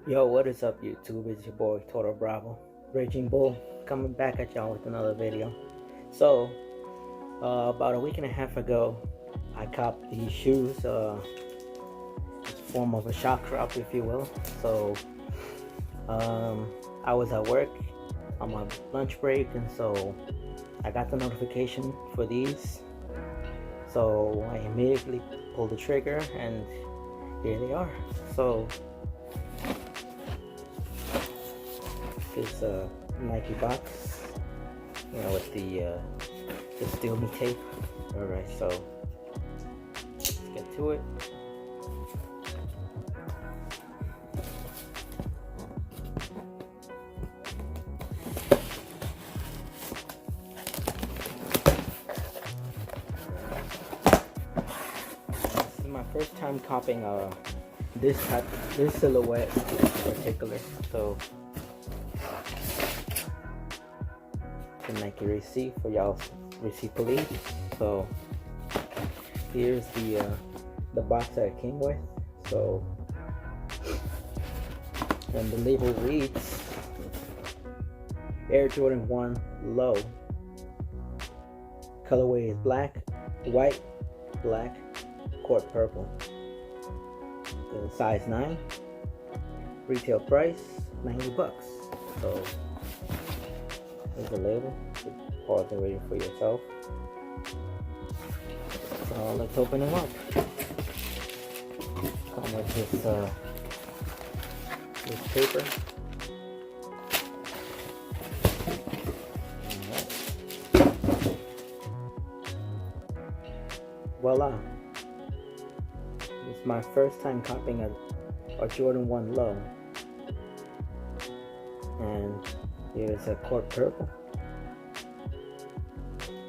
Yo, what is up YouTube? It's your boy Toro Bravo, Raging Bull, coming back at y'all with another video. So, about a week and a half ago, I copped these shoes. It's a form of a shock drop, if you will. So, I was at work on my lunch break, and so I got the notification for these. So I immediately pulled the trigger, and here they are. So this Nike box, with the steel me tape. All right, so let's get to it. This is my first time copying this silhouette in particular. So the Nike receipt for y'all receipt police. So here's the box that it came with. So, and the label reads Air Jordan 1 Low. Colorway is black, white, black, court purple. The size 9. Retail price $90. So here's the label. Pause and read it for yourself. So let's open them up. Come with this paper. Voila. It's my first time copying a Jordan 1 Low. And here's a court purple.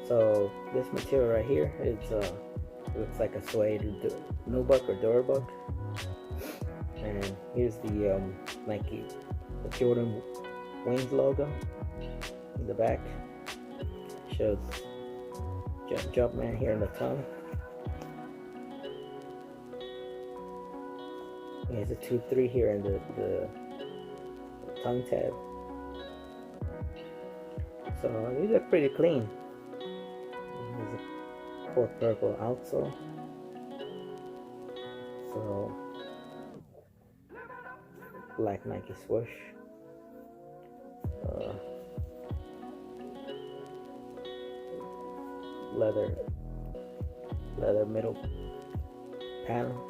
So this material right here is looks like a suede nubuck or Durabuck. And here's the Nike, the Jordan Wings logo in the back. Shows Jumpman here in the tongue. There's a 2-3 here in the tongue tab. So these are pretty clean. There's a court purple outsole. So black Nike swoosh. Leather middle panel.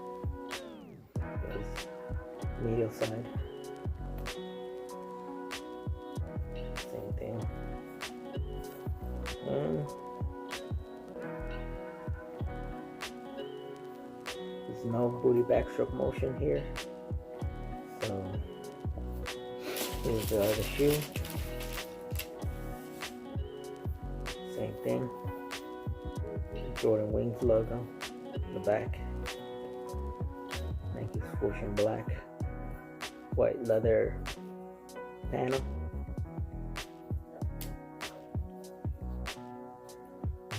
Medial side. Same thing. There's no booty backstroke motion here. So here's the other shoe. Same thing. Jordan Wings logo in the back. Nike swoosh in black. White leather panel.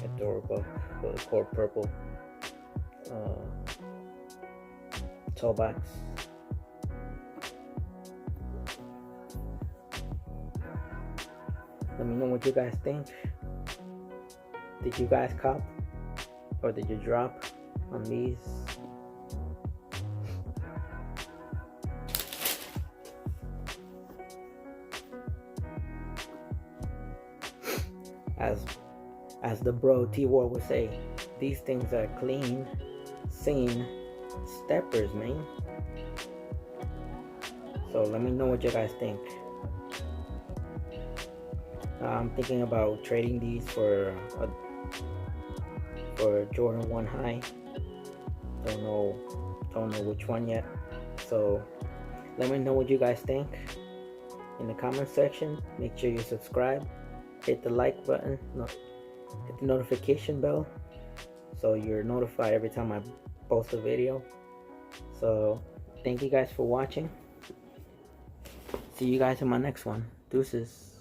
Adorable. The court purple toe box. Let me know what you guys think. Did you guys cop or did you drop on these? As the bro T-War would say, these things are clean, sane steppers, man. So let me know what you guys think. I'm thinking about trading these for Jordan 1 High. Don't know which one yet. So let me know what you guys think in the comment section. Make sure you subscribe, hit the like button, hit the notification bell so you're notified every time I post a video. So thank you guys for watching. See you guys in my next one. Deuces.